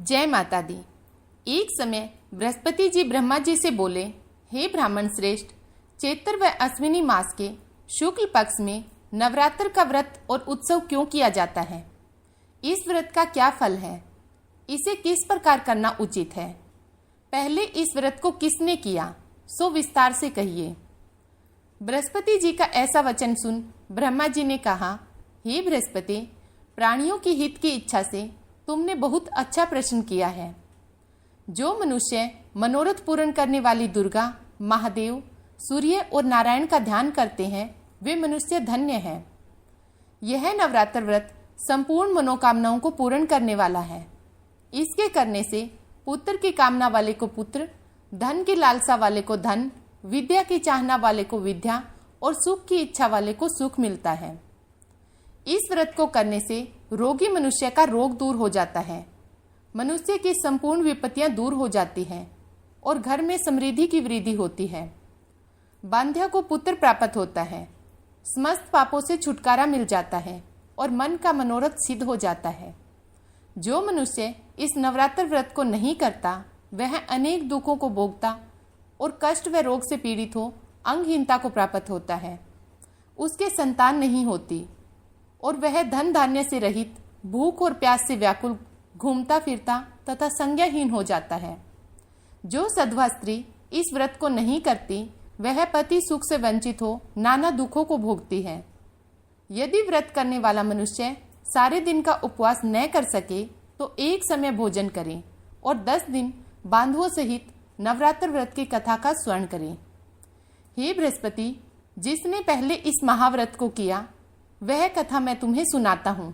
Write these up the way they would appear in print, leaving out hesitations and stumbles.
जय माता दी। एक समय बृहस्पति जी ब्रह्मा जी से बोले, हे ब्राह्मण श्रेष्ठ, चैत्र व अश्विनी मास के शुक्ल पक्ष में नवरात्र का व्रत और उत्सव क्यों किया जाता है? इस व्रत का क्या फल है? इसे किस प्रकार करना उचित है? पहले इस व्रत को किसने किया, सो विस्तार से कहिए। बृहस्पति जी का ऐसा वचन सुन ब्रह्मा जी ने कहा, हे बृहस्पति, प्राणियों की हित की इच्छा से तुमने बहुत अच्छा प्रश्न किया है। जो मनुष्य मनोरथ पूर्ण करने वाली दुर्गा, महादेव, सूर्य और नारायण का ध्यान करते हैं, वे मनुष्य धन्य हैं। यह नवरात्र व्रत संपूर्ण मनोकामनाओं को पूर्ण करने वाला है। इसके करने से पुत्र की कामना वाले को पुत्र, धन की लालसा वाले को धन, विद्या की चाहना वाले को विद्या और सुख की इच्छा वाले को सुख मिलता है। इस व्रत को करने से रोगी मनुष्य का रोग दूर हो जाता है, मनुष्य की संपूर्ण विपत्तियां दूर हो जाती हैं और घर में समृद्धि की वृद्धि होती है। बांध्या को पुत्र प्राप्त होता है, समस्त पापों से छुटकारा मिल जाता है और मन का मनोरथ सिद्ध हो जाता है। जो मनुष्य इस नवरात्र व्रत को नहीं करता, वह अनेक दुखों को भोगता और कष्ट व रोग से पीड़ित हो अंगहीनता को प्राप्त होता है। उसके संतान नहीं होती और वह धन धान्य से रहित, भूख और प्यास से व्याकुल घूमता फिरता तथा संज्ञाहीन हो जाता है। जो सधवा स्त्री इस व्रत को नहीं करती, वह पति सुख से वंचित हो नाना दुखों को भोगती है। यदि व्रत करने वाला मनुष्य सारे दिन का उपवास न कर सके तो एक समय भोजन करे और 10 दिन बांधवों सहित नवरात्र व्रत की कथा का स्मरण करे। हे बृहस्पति, जिसने पहले इस महाव्रत को किया, वह कथा मैं तुम्हें सुनाता हूँ,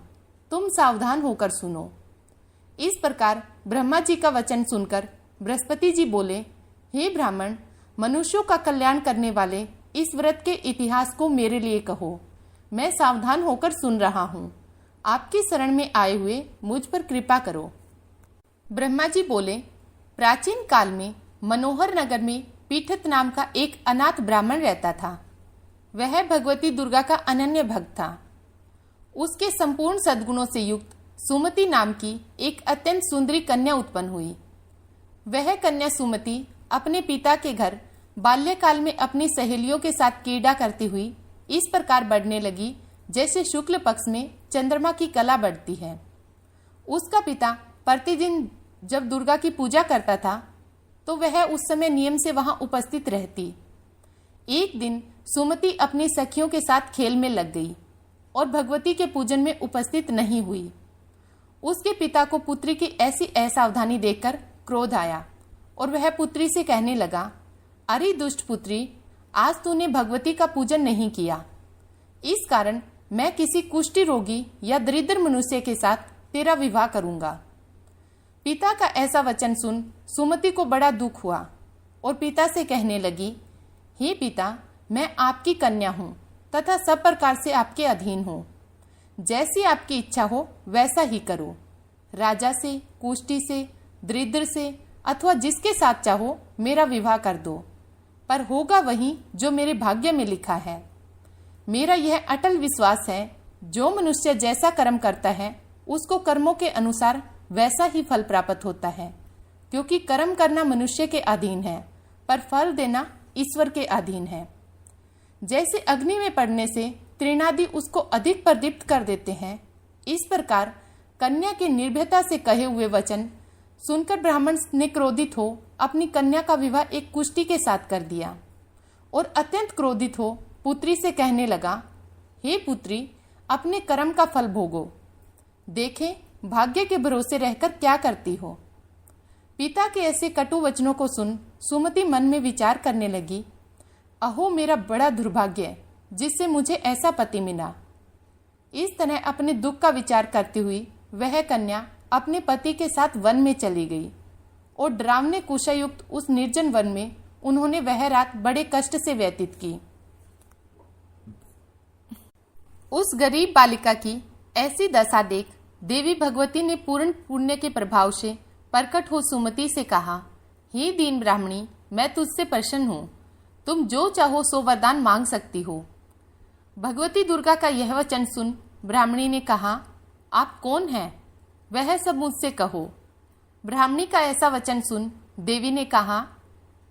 तुम सावधान होकर सुनो। इस प्रकार ब्रह्मा जी का वचन सुनकर बृहस्पति जी बोले, हे ब्राह्मण, मनुष्यों का कल्याण करने वाले इस व्रत के इतिहास को मेरे लिए कहो। मैं सावधान होकर सुन रहा हूँ। आपकी शरण में आए हुए मुझ पर कृपा करो। ब्रह्मा जी बोले, प्राचीन काल में मनोहर नगर में पीठत नाम का एक अनाथ ब्राह्मण रहता था। वह भगवती दुर्गा का अनन्य भक्त था। उसके संपूर्ण सद्गुणों से युक्त सुमति नाम की एक अत्यंत सुंदरी कन्या उत्पन्न हुई। वह कन्या सुमति अपने पिता के घर बाल्यकाल में अपनी सहेलियों के साथ क्रीड़ा करती हुई इस प्रकार बढ़ने लगी जैसे शुक्ल पक्ष में चंद्रमा की कला बढ़ती है। उसका पिता प्रतिदिन जब दुर्गा की पूजा करता था तो वह उस समय नियम से वहां उपस्थित रहती। एक दिन सुमति अपनी सखियों के साथ खेल में लग गई और भगवती के पूजन में उपस्थित नहीं हुई। उसके पिता को पुत्री की ऐसी असावधानी देखकर क्रोध आया और वह पुत्री से कहने लगा, अरे दुष्ट पुत्री, आज तूने भगवती का पूजन नहीं किया। इस कारण मैं किसी कुष्ठी रोगी या दरिद्र मनुष्य के साथ तेरा विवाह करूंगा। पिता का ऐसा वचन सुन सुमति को बड़ा दुख हुआ और पिता से कहने लगी, हे पिता, मैं आपकी कन्या हूँ तथा सब प्रकार से आपके अधीन हूँ। जैसी आपकी इच्छा हो वैसा ही करो। राजा से, कुष्ठी से, दरिद्र से अथवा जिसके साथ चाहो मेरा विवाह कर दो, पर होगा वही जो मेरे भाग्य में लिखा है। मेरा यह अटल विश्वास है, जो मनुष्य जैसा कर्म करता है उसको कर्मों के अनुसार वैसा ही फल प्राप्त होता है, क्योंकि कर्म करना मनुष्य के अधीन है, पर फल देना ईश्वर के अधीन है। जैसे अग्नि में पड़ने से तृणादि उसको अधिक प्रदीप्त कर देते हैं, इस प्रकार कन्या के निर्भयता से कहे हुए वचन सुनकर ब्राह्मण ने क्रोधित हो अपनी कन्या का विवाह एक कुष्ठी के साथ कर दिया और अत्यंत क्रोधित हो पुत्री से कहने लगा, हे पुत्री, अपने कर्म का फल भोगो। देखे भाग्य के भरोसे रहकर क्या करती हो। पिता के ऐसे कटु वचनों को सुन सुमति मन में विचार करने लगी, अहो मेरा बड़ा दुर्भाग्य जिससे मुझे ऐसा पति मिला। इस तरह अपने दुख का विचार करती हुई वह कन्या अपने पति के साथ वन में चली गई और डरावने कुशायुक्त उस निर्जन वन में उन्होंने वह रात बड़े कष्ट से व्यतीत की। उस गरीब बालिका की ऐसी दशा देख देवी भगवती ने पूर्ण पुण्य के प्रभाव से प्रकट हो सुमति से कहा, हे दीन ब्राह्मणी, मैं तुझसे प्रसन्न हूँ। तुम जो चाहो सो वरदान मांग सकती हो। भगवती दुर्गा का यह वचन सुन ब्राह्मणी ने कहा, आप कौन हैं? वह सब मुझसे कहो। ब्राह्मणी का ऐसा वचन सुन देवी ने कहा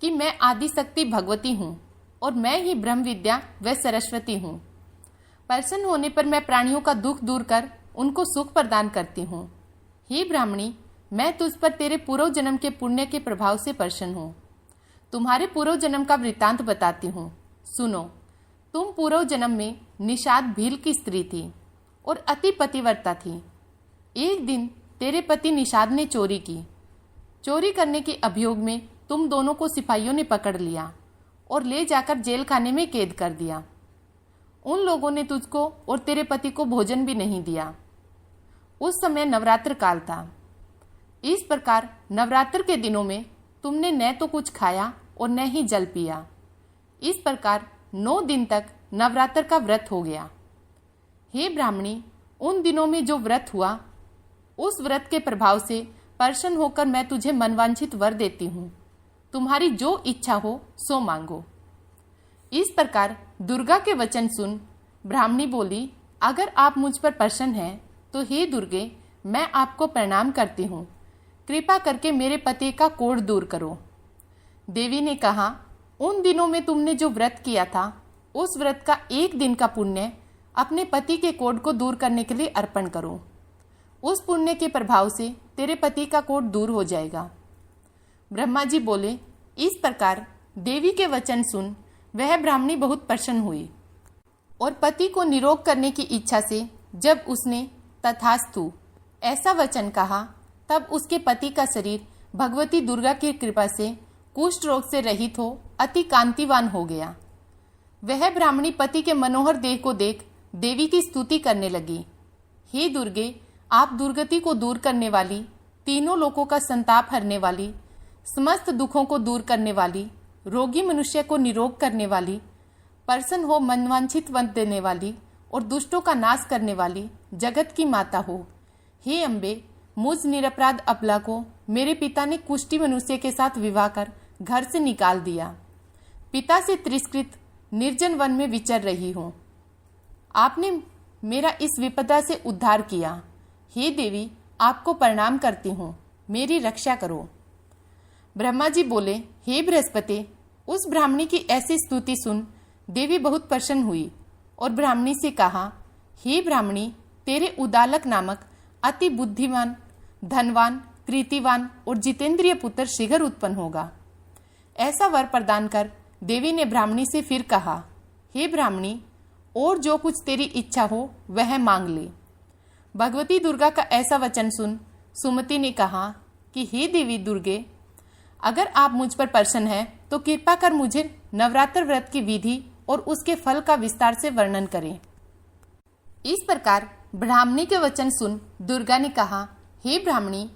कि मैं आदिशक्ति भगवती हूँ और मैं ही ब्रह्म विद्या व सरस्वती हूँ। प्रसन्न होने पर मैं प्राणियों का दुख दूर कर उनको सुख प्रदान करती हूँ। हे ब्राह्मणी, मैं तुझ पर तेरे पूर्व जन्म के पुण्य के प्रभाव से प्रसन्न हूँ। तुम्हारे पूर्व जन्म का वृत्तांत बताती हूँ, सुनो। तुम पूर्व जन्म में निषाद भील की स्त्री थी और अति पतिव्रता थी। एक दिन तेरे पति निषाद ने चोरी की। चोरी करने के अभियोग में तुम दोनों को सिपाहियों ने पकड़ लिया और ले जाकर जेल खाने में कैद कर दिया। उन लोगों ने तुझको और तेरे पति को भोजन भी नहीं दिया। उस समय नवरात्र काल था। इस प्रकार नवरात्र के दिनों में तुमने न तो कुछ खाया और न ही जल पिया। इस प्रकार 9 दिन तक नवरात्र का व्रत हो गया। हे ब्राह्मणी, उन दिनों में जो व्रत हुआ, उस व्रत के प्रभाव से प्रसन्न होकर मैं तुझे मनवांछित वर देती हूँ। तुम्हारी जो इच्छा हो सो मांगो। इस प्रकार दुर्गा के वचन सुन ब्राह्मणी बोली, अगर आप मुझ पर प्रसन्न हैं तो हे दुर्गे, मैं आपको प्रणाम करती हूँ। कृपा करके मेरे पति का कोढ़ दूर करो। देवी ने कहा, उन दिनों में तुमने जो व्रत किया था, उस व्रत का 1 दिन का पुण्य अपने पति के कोढ़ को दूर करने के लिए अर्पण करो। उस पुण्य के प्रभाव से तेरे पति का कोढ़ दूर हो जाएगा। ब्रह्मा जी बोले, इस प्रकार देवी के वचन सुन वह ब्राह्मणी बहुत प्रसन्न हुई और पति को निरोग करने की इच्छा से जब उसने तथास्तु ऐसा वचन कहा, तब उसके पति का शरीर भगवती दुर्गा की कृपा से कुष्ठ रोग से रहित हो अति कांतिवान हो गया। वह ब्राह्मणी पति के मनोहर देह को देख देवी की स्तुति करने लगी। हे दुर्गे, आप दुर्गति को दूर करने वाली, तीनों लोकों का संताप हरने वाली, समस्त दुखों को दूर करने वाली, रोगी मनुष्य को निरोग करने वाली, प्रसन्न हो मनवांछित वन देने वाली और दुष्टों का नाश करने वाली जगत की माता हो। हे अम्बे, मुझ निरपराध अबला को मेरे पिता ने कुष्ठी मनुष्य के साथ विवाह कर घर से निकाल दिया। पिता से तिरस्कृत निर्जन वन में विचर रही हूँ। आपने मेरा इस विपदा से उद्धार किया। हे देवी, आपको प्रणाम करती हूँ, मेरी रक्षा करो। ब्रह्मा जी बोले, हे बृहस्पति, उस ब्राह्मणी की ऐसी स्तुति सुन देवी बहुत प्रसन्न हुई और ब्राह्मणी से कहा, हे ब्राह्मणी, तेरे उदालक नामक अति बुद्धिमान, धनवान, कृतिवान और जितेंद्रिय पुत्र शीघ्र उत्पन्न होगा। ऐसा वर प्रदान कर देवी ने ब्राह्मणी से फिर कहा, हे ब्राह्मणी, और जो कुछ तेरी इच्छा हो वह मांग ले। भगवती दुर्गा का ऐसा वचन सुन सुमति ने कहा कि हे देवी दुर्गे, अगर आप मुझ पर प्रसन्न हैं तो कृपा कर मुझे नवरात्र व्रत की विधि और उसके फल का विस्तार से वर्णन करें। इस प्रकार ब्राह्मणी के वचन सुन दुर्गा ने कहा, हे ब्राह्मणी,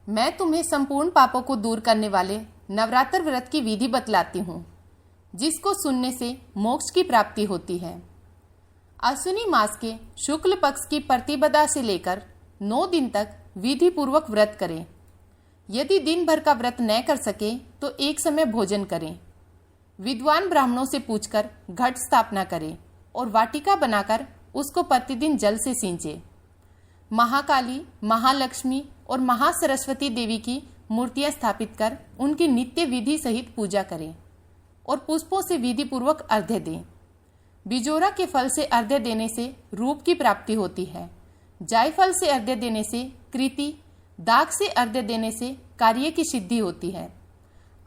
मैं तुम्हें संपूर्ण पापों को दूर करने वाले नवरात्र व्रत की विधि बतलाती हूँ, जिसको सुनने से मोक्ष की प्राप्ति होती है। अश्विनी मास के शुक्ल पक्ष की प्रतिपदा से लेकर 9 दिन तक विधि पूर्वक व्रत करें। यदि दिन भर का व्रत न कर सके तो एक समय भोजन करें। विद्वान ब्राह्मणों से पूछकर घट स्थापना करें और वाटिका बनाकर उसको प्रतिदिन जल से सींचे। महाकाली, महालक्ष्मी और महासरस्वती देवी की मूर्तियां स्थापित कर उनकी नित्य विधि सहित पूजा करें और पुष्पों से विधि पूर्वक अर्घ्य दें। बिजोरा के फल से अर्घ्य देने से रूप की प्राप्ति होती है। जायफल से अर्घ्य देने से कृति, दाग से अर्घ्य देने से कार्य की सिद्धि होती है।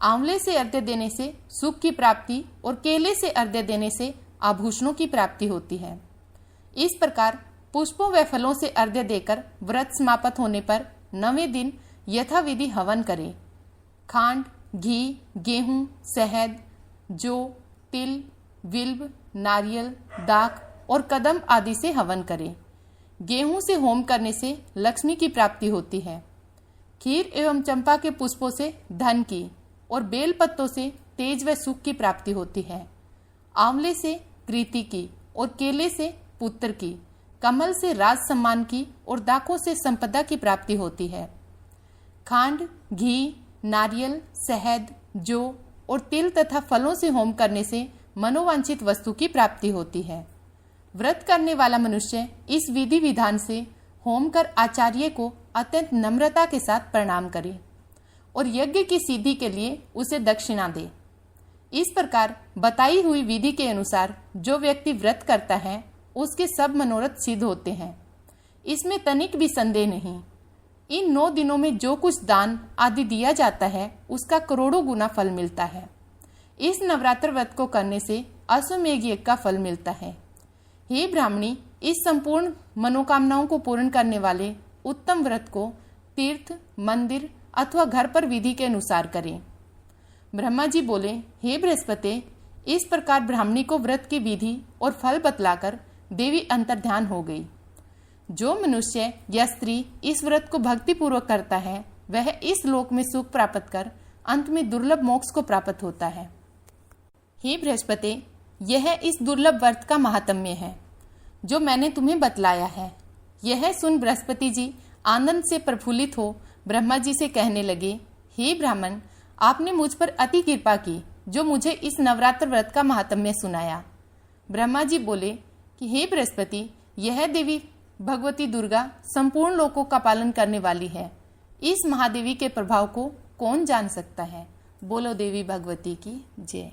आंवले से अर्घ्य देने से सुख की प्राप्ति और केले से अर्घ्य देने से आभूषणों की प्राप्ति होती है। इस प्रकार पुष्पों व फलों से अर्घ्य देकर व्रत समाप्त होने पर 9वें दिन यथाविधि हवन करें। खांड, घी, गेहूं, शहद, जौ, तिल, विल्व, नारियल, दाख और कदम आदि से हवन करें। गेहूं से होम करने से लक्ष्मी की प्राप्ति होती है। खीर एवं चंपा के पुष्पों से धन की और बेल पत्तों से तेज व सुख की प्राप्ति होती है। आंवले से कृति की और केले से पुत्र की, कमल से राज सम्मान की और दाखों से संपदा की प्राप्ति होती है। खांड, घी, नारियल, शहद, जौ और तिल तथा फलों से होम करने से मनोवांछित वस्तु की प्राप्ति होती है। व्रत करने वाला मनुष्य इस विधि विधान से होम कर आचार्य को अत्यंत नम्रता के साथ प्रणाम करे। और यज्ञ की सिद्धि के लिए उसे दक्षिणा दे। इस प्रकार बताई हुई विधि के अनुसार जो व्यक्ति व्रत करता है उसके सब मनोरथ सिद्ध होते हैं, इसमें तनिक भी संदेह नहीं। इन 9 दिनों में जो कुछ दान आदि दिया जाता है उसका करोड़ों गुना फल मिलता है। इस नवरात्र व्रत को करने से अश्वमेघ यज्ञ का फल मिलता है। हे ब्राह्मणी, इस संपूर्ण मनोकामनाओं को पूर्ण करने वाले उत्तम व्रत को तीर्थ, मंदिर अथवा घर पर विधि के अनुसार करें। ब्रह्मा जी बोले, हे बृहस्पति, इस प्रकार ब्राह्मणी को व्रत की विधि और फल बतलाकर देवी अंतर्ध्यान हो गई। जो मनुष्य या स्त्री इस व्रत को भक्तिपूर्वक करता है वह इस लोक में सुख प्राप्त कर अंत में दुर्लभ मोक्ष को प्राप्त होता है। हे बृहस्पति, यह इस दुर्लभ व्रत का महात्म्य है जो मैंने तुम्हें बतलाया है। यह सुन बृहस्पति जी आनंद से प्रफुल्लित हो ब्रह्मा जी से कहने लगे, हे ब्राह्मण, आपने मुझ पर अति कृपा की जो मुझे इस नवरात्र व्रत का महात्म्य सुनाया। ब्रह्मा जी बोले कि हे बृहस्पति, यह देवी भगवती दुर्गा संपूर्ण लोकों का पालन करने वाली है। इस महादेवी के प्रभाव को कौन जान सकता है। बोलो देवी भगवती की जय।